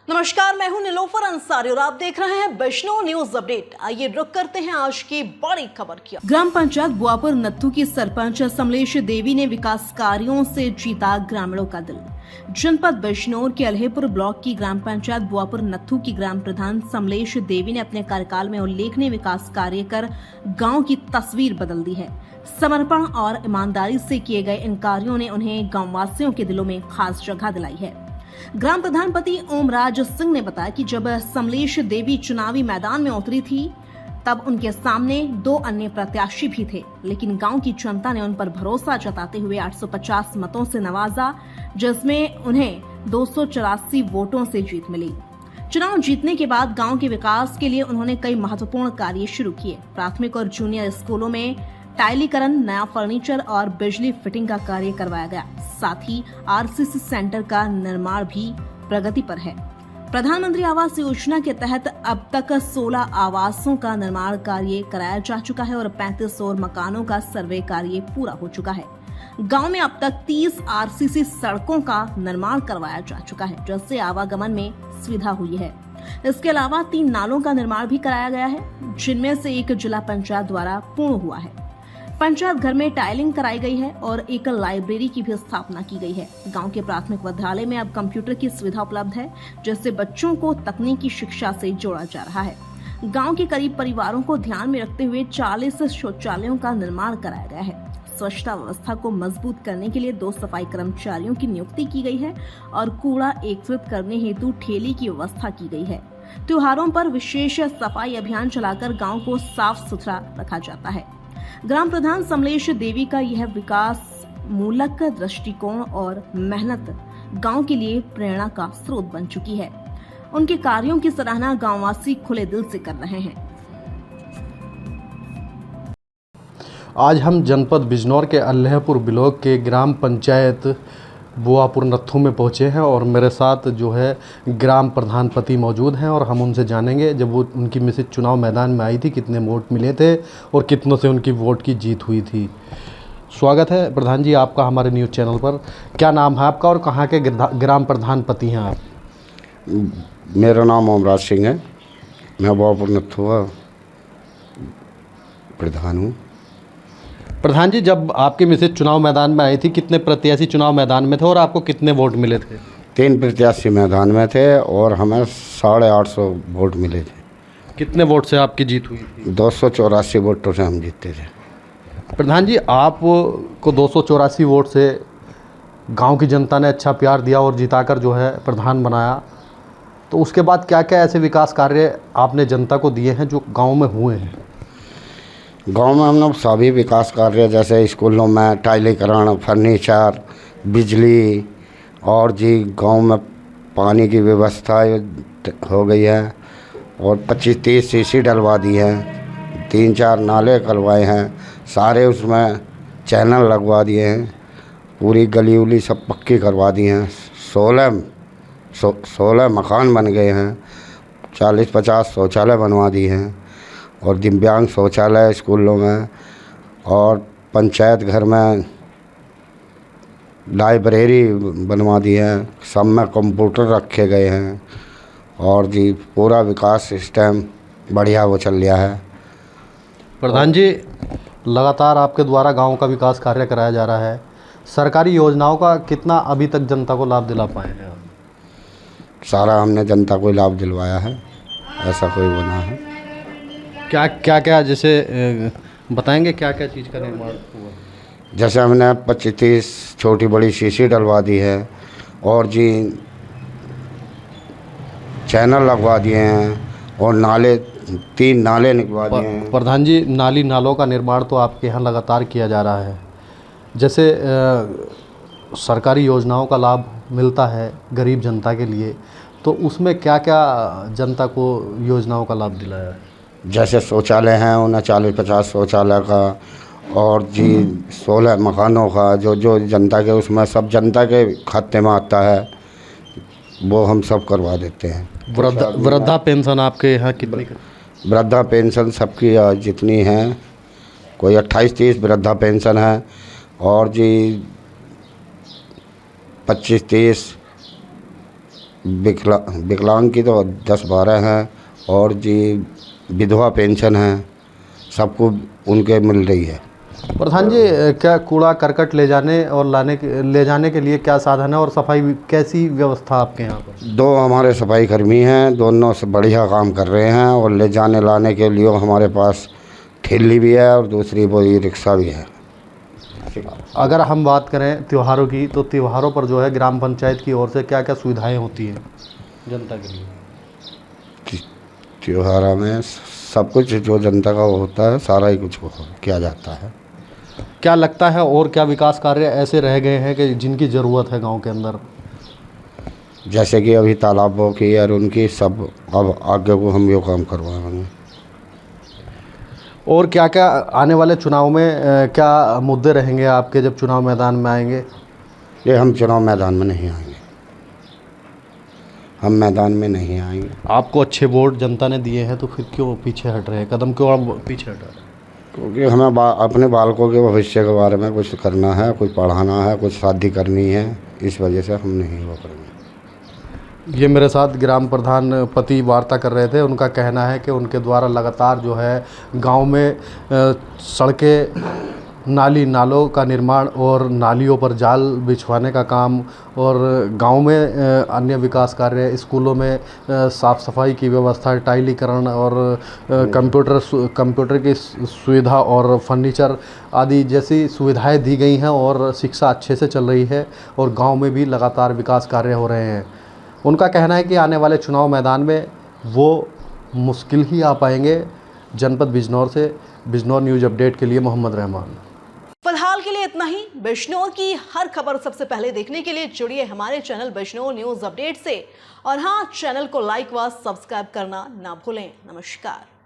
नमस्कार, मैं हूं निलोफर अंसारी और आप देख रहे हैं वैष्णव न्यूज अपडेट। आइए रुक करते हैं आज की बड़ी खबर की। ग्राम पंचायत बुआपुर नत्थू की सरपंच समलेश देवी ने विकास कार्यों से जीता ग्रामीणों का दिल। जनपद बिजनौर के अल्हेपुर ब्लॉक की ग्राम पंचायत बुआपुर नत्थू की ग्राम प्रधान समलेश देवी ने अपने कार्यकाल में उल्लेखनीय विकास कार्य कर गाँव की तस्वीर बदल दी है। समर्पण और ईमानदारी से किए गए इन कार्यों ने उन्हें गाँव वासियों के दिलों में खास जगह दिलाई है। ग्राम प्रधानपति ओमराज सिंह ने बताया कि जब समलेश देवी चुनावी मैदान में उतरी थी तब उनके सामने 2 अन्य प्रत्याशी भी थे, लेकिन गांव की जनता ने उन पर भरोसा जताते हुए 850 मतों से नवाजा, जिसमें उन्हें 284 वोटों से जीत मिली। चुनाव जीतने के बाद गांव के विकास के लिए उन्होंने कई महत्वपूर्ण कार्य शुरू किए। प्राथमिक और जूनियर स्कूलों में टाइलीकरण, नया फर्नीचर और बिजली फिटिंग का कार्य करवाया गया। साथ ही आरसीसी सेंटर का निर्माण भी प्रगति पर है। प्रधानमंत्री आवास योजना के तहत अब तक 16 आवासों का निर्माण कार्य कराया जा चुका है और 35 और मकानों का सर्वे कार्य पूरा हो चुका है। गांव में अब तक 30 आरसीसी सड़कों का निर्माण करवाया जा चुका है, जिससे आवागमन में सुविधा हुई है। इसके अलावा 3 नालों का निर्माण भी कराया गया है, जिनमें से एक जिला पंचायत द्वारा पूर्ण हुआ है। पंचायत घर में टाइलिंग कराई गई है और एक लाइब्रेरी की भी स्थापना की गई है। गांव के प्राथमिक विद्यालय में अब कंप्यूटर की सुविधा उपलब्ध है, जिससे बच्चों को तकनीकी शिक्षा से जोड़ा जा रहा है। गांव के करीब परिवारों को ध्यान में रखते हुए 40 शौचालयों का निर्माण कराया गया है। स्वच्छता व्यवस्था को मजबूत करने के लिए 2 सफाई कर्मचारियों की नियुक्ति की गई है और कूड़ा एकत्रित करने हेतु ठेले की व्यवस्था की गई है। त्योहारों पर विशेष सफाई अभियान चलाकर गाँव को साफ सुथरा रखा जाता है। ग्राम प्रधान समलेश देवी का यह विकास मूलक दृष्टिकोण और मेहनत गांव के लिए प्रेरणा का स्रोत बन चुकी है। उनके कार्यों की सराहना गांववासी खुले दिल से कर रहे हैं। आज हम जनपद बिजनौर के अल्हेपुर ब्लॉक के ग्राम पंचायत बुआपुर नत्थू में पहुंचे हैं और मेरे साथ जो है ग्राम प्रधानपति मौजूद हैं और हम उनसे जानेंगे जब वो उनकी मिसेज चुनाव मैदान में आई थी कितने वोट मिले थे और कितनों से उनकी वोट की जीत हुई थी। स्वागत है प्रधान जी आपका हमारे न्यूज़ चैनल पर। क्या नाम है आपका और कहाँ के ग्राम प्रधानपति हैं आप? मेरा नाम ओमराज सिंह है, मैं बुआपुर नत्थू प्रधान हूँ। प्रधान जी, जब आपकी मिसेज चुनाव मैदान में आई थी कितने प्रत्याशी चुनाव मैदान में थे और आपको कितने वोट मिले थे? 3 प्रत्याशी मैदान में थे और हमें 850 वोट मिले थे। कितने वोट से आपकी जीत हुई थी? 284 वोटों से हम जीते थे। प्रधान जी, आपको 284 वोट से गांव की जनता ने अच्छा प्यार दिया और जिताकर जो है प्रधान बनाया, तो उसके बाद क्या क्या ऐसे विकास कार्य आपने जनता को दिए हैं जो गांव में हुए हैं? गांव में हम लोग सभी विकास कार्य जैसे स्कूलों में टाइलीकरण, फर्नीचर, बिजली और जी गांव में पानी की व्यवस्था हो गई है और 25-30 सीसी डलवा दी हैं, 3-4 नाले करवाए हैं, सारे उसमें चैनल लगवा दिए हैं, पूरी गली उली सब पक्की करवा दी हैं, 16 मकान बन गए हैं, 40-50 शौचालय बनवा दिए हैं और दिव्यांग शौचालय स्कूलों में और पंचायत घर में लाइब्रेरी बनवा दी है, सब में कंप्यूटर रखे गए हैं और जी पूरा विकास सिस्टम बढ़िया वो चल रहा है। प्रधान जी, लगातार आपके द्वारा गांव का विकास कार्य कराया जा रहा है, सरकारी योजनाओं का कितना अभी तक जनता को लाभ दिला पाए हैं? सारा हमने जनता को लाभ दिलवाया है, ऐसा कोई बना है। क्या जैसे बताएंगे क्या क्या चीज़ का निर्माण हुआ? जैसे हमने 25-30 छोटी बड़ी शीशी डलवा दी है और जी चैनल लगवा दिए हैं और 3 नाले निकलवा दिए हैं। प्रधान जी, नालों का निर्माण तो आपके यहाँ लगातार किया जा रहा है, जैसे सरकारी योजनाओं का लाभ मिलता है गरीब जनता के लिए, तो उसमें क्या क्या जनता को योजनाओं का लाभ दिलाया है? जैसे शौचालय हैं उन्हें 40-50 शौचालय का और जी 16 मकानों का जो जनता के उसमें सब जनता के खाते में आता है वो हम सब करवा देते हैं। वृद्धा पेंशन आपके यहाँ कितनी? वृद्धा पेंशन सबकी जितनी हैं, कोई 28-30 वृद्धा पेंशन है और जी 25-30 विकलांग की तो 10-12 हैं, और जी विधवा पेंशन है, सबको उनके मिल रही है। प्रधान जी, क्या कूड़ा करकट ले जाने के लिए क्या साधन है और सफाई कैसी व्यवस्था आपके यहाँ पर? 2 हमारे सफाई कर्मी हैं, दोनों से बढ़िया काम कर रहे हैं, और ले जाने लाने के लिए हमारे पास ठेली भी है और दूसरी वो रिक्शा भी है। अगर हम बात करें त्योहारों की, तो त्योहारों पर जो है ग्राम पंचायत की ओर से क्या क्या सुविधाएं होती हैं जनता के लिए? त्योहार में सब कुछ जो जनता का होता है सारा ही कुछ किया जाता है। क्या लगता है और क्या विकास कार्य ऐसे रह गए हैं कि जिनकी ज़रूरत है गांव के अंदर? जैसे कि अभी तालाबों की और उनकी सब, अब आगे को हम ये काम करवाएंगे। और क्या क्या आने वाले चुनाव में क्या मुद्दे रहेंगे आपके जब चुनाव मैदान में आएंगे? ये हम चुनाव मैदान में नहीं आएंगे, हम मैदान में नहीं आएंगे। आपको अच्छे वोट जनता ने दिए हैं, तो फिर क्यों पीछे हट रहे हैं, कदम क्यों आप पीछे हटा रहे हैं? क्योंकि हमें अपने बालकों के भविष्य के बारे में कुछ करना है, कुछ पढ़ाना है, कुछ शादी करनी है, इस वजह से हम नहीं वो करेंगे। ये मेरे साथ ग्राम प्रधान पति वार्ता कर रहे थे। उनका कहना है कि उनके द्वारा लगातार जो है गांव में सड़कें, नालों का निर्माण और नालियों पर जाल बिछवाने का काम, और गांव में अन्य विकास कार्य, स्कूलों में साफ़ सफाई की व्यवस्था, टाइलीकरण और कंप्यूटर की सुविधा और फर्नीचर आदि जैसी सुविधाएं दी गई हैं, और शिक्षा अच्छे से चल रही है, और गांव में भी लगातार विकास कार्य हो रहे हैं। उनका कहना है कि आने वाले चुनाव मैदान में वो मुश्किल ही आ पाएंगे। जनपद बिजनौर से बिजनौर न्यूज़ अपडेट के लिए मोहम्मद रहमान। फिलहाल के लिए इतना ही। बिजनौर की हर खबर सबसे पहले देखने के लिए जुड़िए हमारे चैनल बिजनौर न्यूज़ अपडेट से, और हाँ, चैनल को लाइक व सब्सक्राइब करना ना भूलें। नमस्कार।